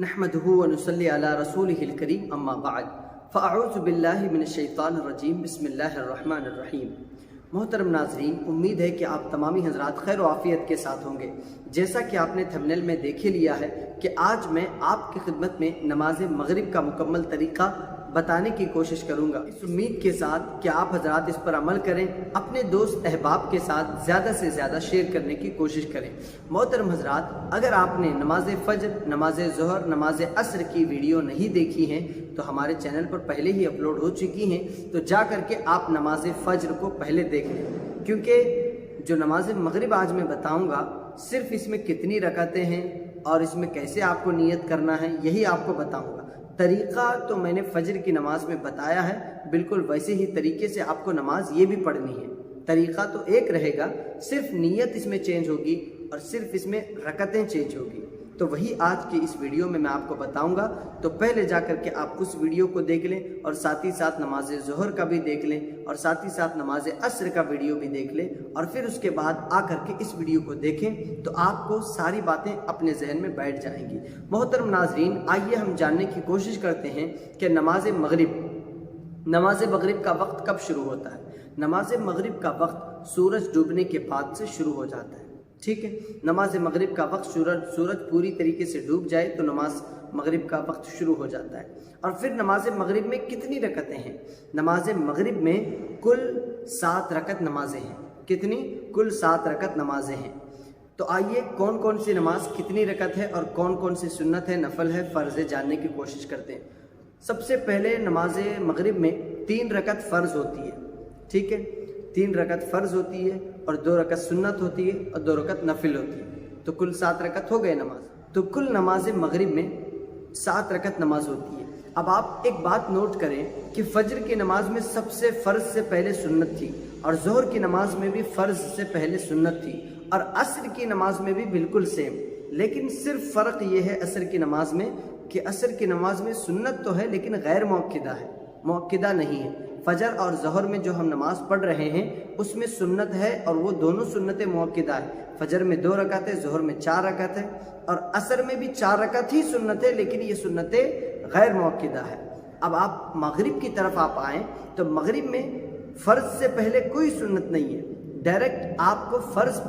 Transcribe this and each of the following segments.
नहमदुहु व नुसल्ली अला रसूलिहिल करीम अम्मा बाद फ़अऊज़ु बिल्लाहि मिनश शैतानिर रजीम बिस्मिल्लाहिर रहमानिर रहीम। मोहतरम नाज़रीन, उम्मीद है कि आप तमामी हज़रात खैर व आफ़ियत के साथ होंगे। जैसा कि आपने थंबनेल में देख ही लिया है कि आज मैं आपकी खिदमत में नमाज मगरिब का मुकम्मल तरीक़ा बताने की कोशिश करूंगा, इस उम्मीद के साथ कि आप हजरात इस पर अमल करें, अपने दोस्त अहबाब के साथ ज़्यादा से ज़्यादा शेयर करने की कोशिश करें। मोहतरम हजरात, अगर आपने नमाज फ़ज्र, नमाज ज़ोहर, नमाज असर की वीडियो नहीं देखी हैं तो हमारे चैनल पर पहले ही अपलोड हो चुकी हैं, तो जा करके आप नमाज फ़ज्र को पहले देख लें, क्योंकि जो नमाज मगरिब आज मैं बताऊँगा सिर्फ इसमें कितनी रकातें हैं और इसमें कैसे आपको नियत करना है यही आपको बताऊँगा। तरीक़ा तो मैंने फ़जर की नमाज में बताया है, बिल्कुल वैसे ही तरीके से आपको नमाज ये भी पढ़नी है। तरीक़ा तो एक रहेगा, सिर्फ नीयत इसमें चेंज होगी और सिर्फ इसमें रकतें चेंज होगी। तो वही आज की इस वीडियो में मैं आपको बताऊंगा। तो पहले जा कर के आप उस वीडियो को देख लें और साथ ही साथ नमाज ज़ोहर का भी देख लें और साथ ही साथ नमाज असर का वीडियो भी देख लें और फिर उसके बाद आ कर के इस वीडियो को देखें तो आपको सारी बातें अपने जहन में बैठ जाएंगी। मोहतरम नाज़रीन, आइए हम जानने की कोशिश करते हैं कि नमाज मगरिब का वक्त कब शुरू होता है। नमाज मगरिब का वक्त सूरज डूबने के बाद से शुरू हो जाता है। ठीक है, नमाज मगरिब का वक्त सूरज पूरी तरीके से डूब जाए तो नमाज मगरिब का वक्त शुरू हो जाता है। और फिर नमाज मगरिब में कितनी रकतें हैं? नमाज मगरिब में कुल 7 रकत नमाजें हैं। कितनी? कुल 7 रकत नमाजें हैं। तो आइए कौन कौन सी नमाज कितनी रकत है और कौन कौन सी सुन्नत है, नफल है, फ़र्ज़ है, जानने की कोशिश करते हैं। सबसे पहले नमाज मगरिब में 3 रकत फ़र्ज़ होती है। ठीक है, 3 रकत फ़र्ज़ होती है और 2 रकत सुन्नत होती है और 2 रकत नफिल होती है। तो कुल 7 रकत हो गए नमाज। तो कुल नमाज मगरिब में 7 रकत नमाज होती है। अब आप एक बात नोट करें कि फ़जर की नमाज में सबसे फ़र्ज़ से पहले सुन्नत थी और ज़ोहर की नमाज में भी फ़र्ज़ से पहले सुन्नत थी और असर की नमाज में भी बिल्कुल सेम। लेकिन सिर्फ फ़र्क ये है असर की नमाज में कि असर की नमाज में सुन्नत तो है लेकिन गैर मुअक्किदा है, मुअक्किदा नहीं है। फ़जर और ज़ोहर में जो हम नमाज पढ़ रहे हैं उसमें सुन्नत है और वो दोनों सुन्नतें मुअक्किदा है। फ़जर में 2 रकात है, ज़ोहर में 4 रकात है और असर में भी 4 रकात ही सुन्नत है, लेकिन ये सुन्नतें गैर मुअक्किदा है। अब आप मगरिब की तरफ आप आएँ तो मगरिब में फ़र्ज़ से पहले कोई सुन्नत नहीं है, डायरेक्ट आपको फ़र्ज़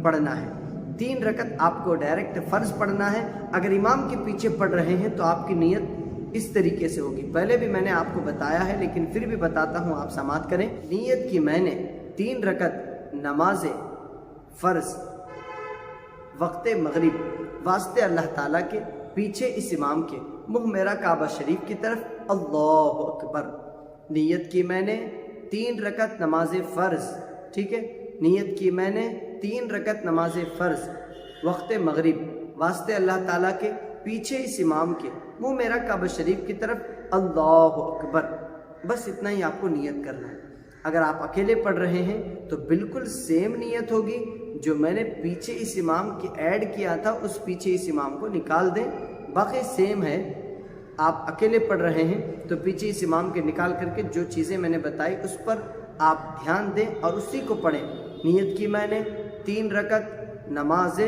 पढ़ना है। 3 रकत आपको डायरेक्ट फ़र्ज़ पढ़ना है। अगर इमाम के पीछे पढ़ रहे हैं तो आपकी नीयत इस तरीके से होगी। पहले भी मैंने आपको बताया है लेकिन फिर भी बताता हूँ, आप समाअत करें। नीयत की मैंने 3 रकत नमाज फ़र्ज़ वक्त मगरिब वास्ते अल्लाह ताला के, पीछे इस इमाम के, मुँह मेरा काबा शरीफ की तरफ, अल्लाहु अकबर। नीयत की मैंने 3 रकत नमाज फ़र्ज़। ठीक है, नीयत की मैंने 3 रकत नमाज फ़र्ज़ वक्त मगरिब वास्ते अल्लाह ताला के, पीछे इस इमाम के, मुँह मेरा काबा शरीफ की तरफ, अल्लाहु अकबर। बस इतना ही आपको नियत करना है। अगर आप अकेले पढ़ रहे हैं तो बिल्कुल सेम नियत होगी जो मैंने पीछे इस इमाम की ऐड किया था, उस पीछे इस इमाम को निकाल दें, बाकी सेम है। आप अकेले पढ़ रहे हैं तो पीछे इस इमाम के निकाल करके जो चीज़ें मैंने बताई उस पर आप ध्यान दें और उसी को पढ़ें। नियत की मैंने 3 रकत नमाज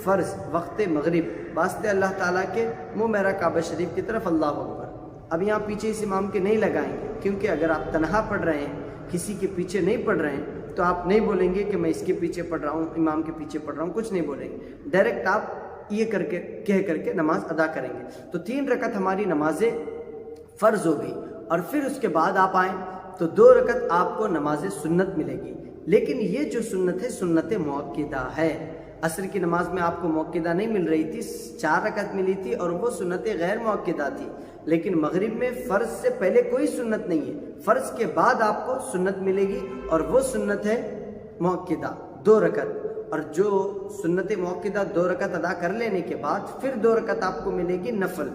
फ़र्ज़ वक्त मगरिब वास्ते अल्लाह ताला के, मुँह मेरा काबा शरीफ की तरफ, अल्लाहु अकबर। अब यहाँ पीछे इस इमाम के नहीं लगाएंगे, क्योंकि अगर आप तन्हा पढ़ रहे हैं, किसी के पीछे नहीं पढ़ रहे हैं, तो आप नहीं बोलेंगे कि मैं इसके पीछे पढ़ रहा हूँ, इमाम के पीछे पढ़ रहा हूँ, कुछ नहीं बोलेंगे। डायरेक्ट आप ये करके कह करके नमाज अदा करेंगे। तो 3 रकत हमारी नमाज फ़र्ज़ हो गई और फिर उसके बाद आप आएँ तो 2 रकत आपको नमाज सुन्नत मिलेगी। लेकिन ये जो सुन्नत है सुन्नत मुअक्किदा है। असर की नमाज में आपको मुअक्किदा नहीं मिल रही थी, 4 रकत मिली थी और वो सुन्नत गैर मुअक्किदा थी। लेकिन मगरिब में फ़र्ज़ से पहले कोई सुन्नत नहीं है, फ़र्ज़ के बाद आपको सुन्नत मिलेगी और वो सुन्नत है मुअक्किदा, 2 रकत। और जो सुन्नत मुअक्किदा 2 रकत अदा कर लेने के बाद फिर 2 रकत आपको मिलेगी नफल।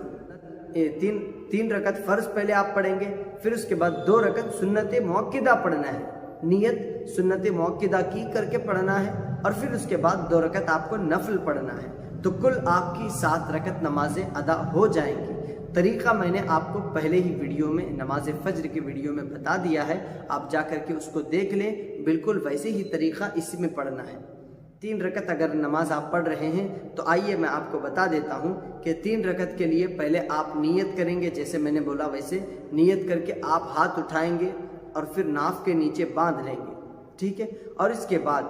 3 रकत फ़र्ज़ पहले आप पढ़ेंगे, फिर उसके बाद 2 रकत सुन्नत मुअक्किदा पढ़ना है। नियत सुन्नत मुअक्किदा की करके पढ़ना है और फिर उसके बाद 2 रकत आपको नफल पढ़ना है। तो कुल आपकी 7 रकत नमाजें अदा हो जाएंगी। तरीक़ा मैंने आपको पहले ही वीडियो में, नमाज फ़ज्र की वीडियो में बता दिया है, आप जा कर के उसको देख लें। बिल्कुल वैसे ही तरीक़ा इसी में पढ़ना है। 3 रकत अगर नमाज आप पढ़ रहे हैं तो आइए मैं आपको बता देता हूँ कि 3 रकत के लिए पहले आप नियत करेंगे, जैसे मैंने बोला वैसे नियत करके आप हाथ उठाएंगे और फिर नाफ के नीचे बांध लेंगे, ठीक है। और इसके बाद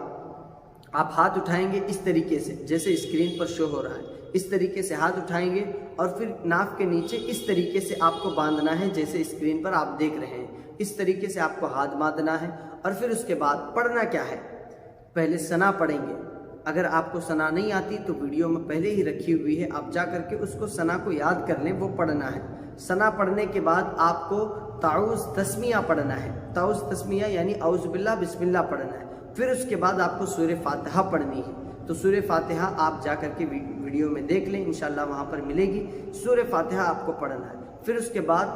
आप हाथ उठाएंगे इस तरीके से, जैसे स्क्रीन पर शो हो रहा है, इस तरीके से हाथ उठाएंगे और फिर नाफ के नीचे इस तरीके से आपको बांधना है, जैसे स्क्रीन पर आप देख रहे हैं। इस तरीके से आपको हाथ बांधना है और फिर उसके बाद पढ़ना क्या है, पहले सना पढ़ेंगे। अगर आपको सना नहीं आती तो वीडियो में पहले ही रखी हुई है, आप जा करके उसको सना को याद कर लें, वो पढ़ना है। सना पढ़ने के बाद आपको ताउज़ तस्मिया पढ़ना है, ताउज़ तस्मिया यानी औज़ बिल्लाह बिस्मिल्लाह पढ़ना है। फिर उसके बाद आपको सूरह फातिहा पढ़नी है। तो सूरह फातिहा आप जा करके वीडियो में देख लें, इंशाल्लाह वहाँ पर मिलेगी। सूरह फातिहा आपको पढ़ना है। फिर उसके बाद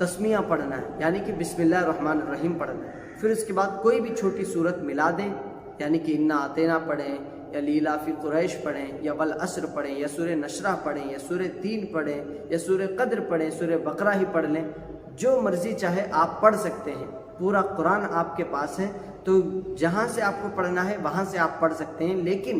तस्मिया पढ़ना है, यानी कि बिस्मिल्लाह रहमान रहीम पढ़ना है। फिर उसके बाद कोई भी छोटी सूरत मिला दें, यानी कि इन्ना आतेना पढ़ें या लीला फी कुरैश पढ़ें या वल असर पढ़ें या सूरह नशरा पढ़ें या सूरह तीन पढ़ें या सूरह कद्र पढ़ें, सूरह बकरा ही पढ़ लें, जो मर्ज़ी चाहे आप पढ़ सकते हैं। पूरा कुरान आपके पास है तो जहाँ से आपको पढ़ना है वहाँ से आप पढ़ सकते हैं। लेकिन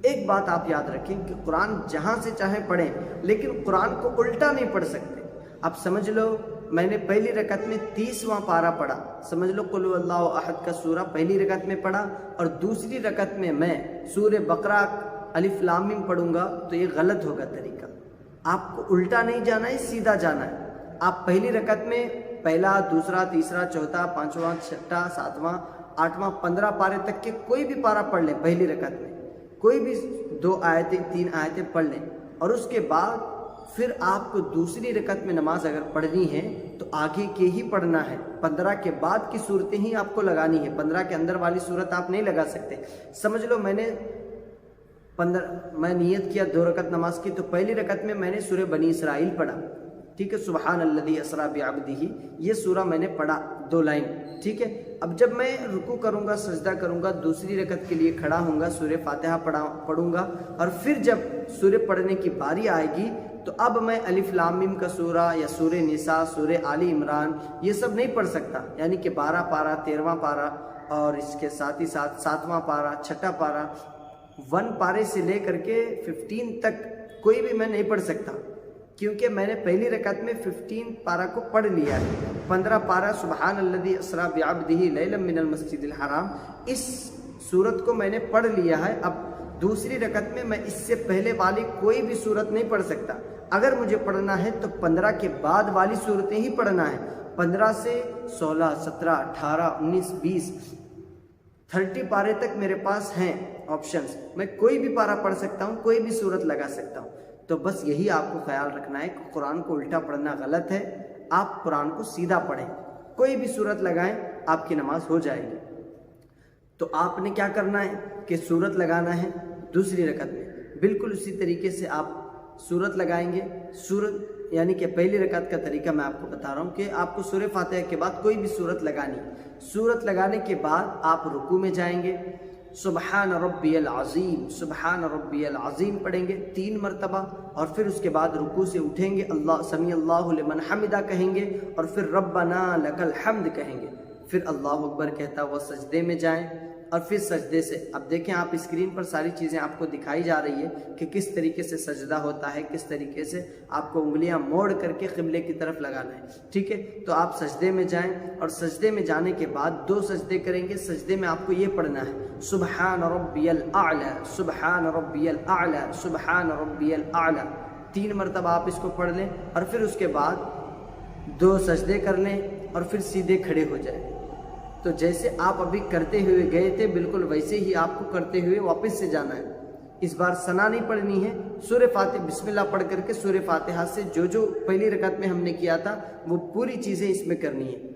एक बात आप याद रखें कि कुरान जहाँ से चाहे पढ़ें, लेकिन कुरान को उल्टा नहीं पढ़ सकते। आप समझ लो मैंने पहली रकत में 30वां पारा पढ़ा, समझ लो कुल हुवल्लाहु अहद का सूरा पहली रकत में पढ़ा और दूसरी रकत में मैं सूरह बकरा अलिफ लाम मीम पढ़ूंगा, तो ये गलत होगा तरीका। आपको उल्टा नहीं जाना है, सीधा जाना है। आप पहली रकत में पहला, दूसरा, तीसरा, चौथा, पांचवा, छठा, सातवां, आठवां, 15 पारे तक के कोई भी पारा पढ़ लें। पहली रकत में कोई भी 2 आयतें 3 आयतें पढ़ लें और उसके बाद फिर आपको दूसरी रकत में नमाज अगर पढ़नी है तो आगे के ही पढ़ना है। 15 के बाद की सूरतें ही आपको लगानी है, 15 के अंदर वाली सूरत आप नहीं लगा सकते। समझ लो मैं नियत किया 2 रकत नमाज की, तो पहली रकत में मैंने सूरह बनी इसराइल पढ़ा, ठीक है, सुबहान अल्लज़ी असरा बिअब्दिही, ये सूरा मैंने पढ़ा 2 लाइन, ठीक है। अब जब मैं रुकू करूँगा, सजदा करूँगा, दूसरी रकत के लिए खड़ा होऊंगा, सूरह फातिहा पढ़ूंगा और फिर जब सूरह पढ़ने की बारी आएगी तो अब मैं अलिफ लाम मीम का सूरा या सूरह निसा, सूरह आली इमरान ये सब नहीं पढ़ सकता, यानी कि 12 पारा, 13वां पारा और इसके साथ ही साथ 7वां पारा, छठा पारा, 1 पारे से लेकर के 15 तक कोई भी मैं नहीं पढ़ सकता, क्योंकि मैंने पहली रकत में 15 पारा को पढ़ लिया है। 15 पारा सुबहान अल्लज़ी असरा बिअब्दिही लैलन मिनल मस्जिदिल हराम, इस सूरत को मैंने पढ़ लिया है। अब दूसरी रकत में मैं इससे पहले वाली कोई भी सूरत नहीं पढ़ सकता। अगर मुझे पढ़ना है तो 15 के बाद वाली सूरतें ही पढ़ना है। 15 से 16, 17, 18, 19, 20, 30 पारे तक मेरे पास हैं ऑप्शंस, मैं कोई भी पारा पढ़ सकता हूँ, कोई भी सूरत लगा सकता हूँ। तो बस यही आपको ख्याल रखना है कि कुरान को उल्टा पढ़ना गलत है, आप कुरान को सीधा पढ़ें, कोई भी सूरत लगाएं आपकी नमाज हो जाएगी। तो आपने क्या करना है कि सूरत लगाना है दूसरी रकत में, बिल्कुल उसी तरीके से आप सूरत लगाएंगे। सूरत यानी कि पहली रकत का तरीका मैं आपको बता रहा हूँ कि आपको सूरह फातिहा के बाद कोई भी सूरत लगानी। सूरत लगाने के बाद आप रुकू में जाएंगे, सुबहान रब्बियल अज़ीम, सुबहान रब्बियल अज़ीम पढ़ेंगे 3 मरतबा और फिर उसके बाद रुकू से उठेंगे, अल्लाह समी अल्लाहु लिमन हमिदा कहेंगे और फिर रब्बना लकल हम्द कहेंगे। फिर अल्लाह अकबर कहता हुआ सजदे में जाएं और फिर सजदे से, अब देखें आप स्क्रीन पर सारी चीज़ें आपको दिखाई जा रही है कि किस तरीके से सजदा होता है, किस तरीके से आपको उंगलियां मोड़ करके क़िबले की तरफ लगाना है, ठीक है। तो आप सजदे में जाएं और सजदे में जाने के बाद 2 सजदे करेंगे। सजदे में आपको ये पढ़ना है सुबहान रब्बियल आला, सुबहान रब्बियल आला, सुबहान रब्बियल आला, 3 मरतबा आप इसको पढ़ लें और फिर उसके बाद 2 सजदे कर लें और फिर सीधे खड़े हो जाएं। तो जैसे आप अभी करते हुए गए थे बिल्कुल वैसे ही आपको करते हुए वापस से जाना है। इस बार सना नहीं पढ़नी है, सूरह फातिहा बिस्मिल्लाह पढ़ करके सूरह फातिहा से जो पहली रकत में हमने किया था वो पूरी चीज़ें इसमें करनी है।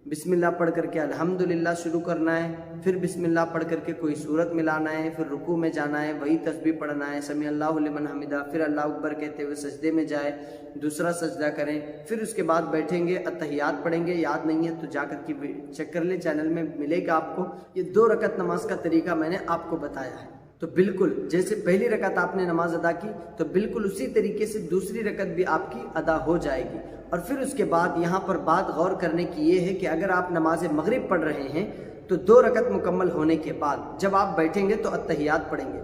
बिस्मिल्लाह पढ़ करके अल्हम्दुलिल्लाह शुरू करना है, फिर बिस्मिल्लाह पढ़ करके कोई सूरत मिलाना है, फिर रुकू में जाना है, वही तस्बीह पढ़ना है समी अल्लाहु लिमन हमिदा, फिर अल्लाह अकबर कहते हुए सजदे में जाए, दूसरा सजदा करें, फिर उसके बाद बैठेंगे, अत्तहियात पढ़ेंगे। याद नहीं है तो जा करके चेक कर ले, चैनल में मिलेगा आपको। ये 2 रकत नमाज का तरीका मैंने आपको बताया है। तो बिल्कुल जैसे पहली रकत आपने नमाज अदा की तो बिल्कुल उसी तरीके से दूसरी रकत भी आपकी अदा हो जाएगी। और फिर उसके बाद यहाँ पर बात गौर करने की ये है कि अगर आप नमाज मगरिब पढ़ रहे हैं तो 2 रकत मुकम्मल होने के बाद जब आप बैठेंगे तो अत्तहियात पढ़ेंगे।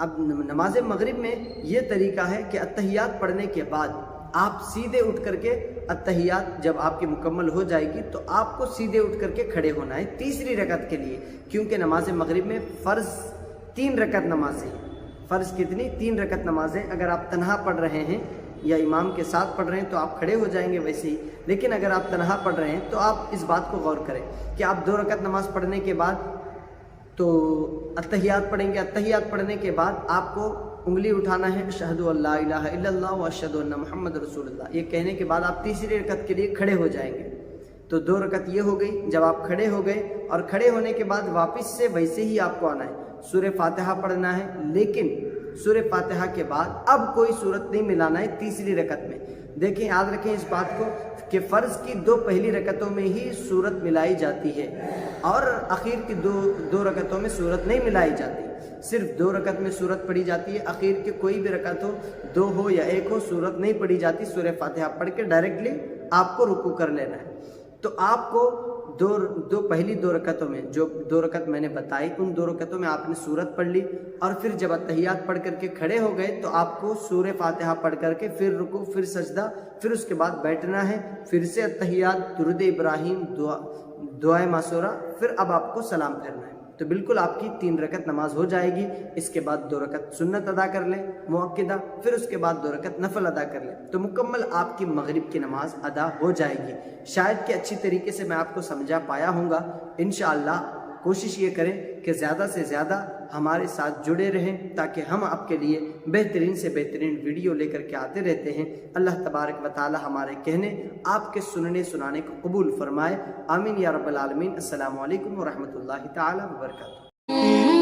अब नमाज मगरिब में ये तरीका है कि अत्तहियात पढ़ने के बाद आप सीधे उठ करके अत्तहियात जब आपकी मुकम्मल हो जाएगी तो आपको सीधे उठ करके खड़े होना है तीसरी रकत के लिए, क्योंकि नमाज मगरिब में फ़र्ज़ 3 रकत नमाज़ें हैं। फ़र्ज़ कितनी? 3 रकत नमाज़ें। अगर आप तन्हा पढ़ रहे हैं या इमाम के साथ पढ़ रहे हैं तो आप खड़े हो जाएंगे वैसे ही, लेकिन अगर आप तन्हा पढ़ रहे हैं तो आप इस बात को गौर करें कि आप 2 रकत नमाज़ पढ़ने के बाद तो अत्तहियात पढ़ेंगे। अत्तहियात पढ़ने के बाद आपको उंगली उठाना है, अशहदु अल्ला इलाहा इल्लल्लाह व अशहदु अन्ना मुहम्मद रसूलुल्लाह। ये कहने के बाद आप तीसरी रकत के लिए खड़े हो जाएंगे। तो 2 रकत ये हो गई। जब आप खड़े हो गए और खड़े होने के बाद वापस से वैसे ही आपको आना है, सूरह फातिहा पढ़ना है, लेकिन सूरह फातिहा के बाद अब कोई सूरत नहीं मिलाना है तीसरी रकत में। देखें, याद रखें इस बात को कि फ़र्ज़ की 2 पहली रकतों में ही सूरत मिलाई जाती है और आखिर की 2 रकतों में सूरत नहीं मिलाई जाती। सिर्फ 2 रकत में सूरत पढ़ी जाती है। आखिर की कोई भी रकत हो, 2 हो या 1 हो, सूरत नहीं पढ़ी जाती। सूरह फातिहा पढ़ के डायरेक्टली आपको रुकू कर लेना है। तो आपको पहली 2 रकतों में, जो 2 रकत मैंने बताई, उन 2 रकतों में आपने सूरत पढ़ ली और फिर जब अत्तहियात पढ़ करके खड़े हो गए तो आपको सूरह फातिहा पढ़ करके फिर रुकू, फिर सजदा, फिर उसके बाद बैठना है, फिर से अत्तहियात, दुरूद इब्राहिम, दुआए मासूरा, फिर अब आपको सलाम फेरना है। तो बिल्कुल आपकी 3 रकत नमाज हो जाएगी। इसके बाद 2 रकत सुन्नत अदा कर लें मुअक्किदा, फिर उसके बाद 2 रकत नफल अदा कर लें, तो मुकम्मल आपकी मगरिब की नमाज अदा हो जाएगी। शायद कि अच्छी तरीके से मैं आपको समझा पाया हूँगा। इंशाअल्लाह कोशिश ये करें कि ज़्यादा से ज़्यादा हमारे साथ जुड़े रहें ताकि हम आपके लिए बेहतरीन से बेहतरीन वीडियो लेकर के आते रहते हैं। अल्लाह तबारक व तआला हमारे कहने, आपके सुनने सुनाने को कबूल फरमाए। आमीन या रब्बल आलमीन। अस्सलामु अलैकुम व रहमतुल्लाहि तआला व बरकातहू।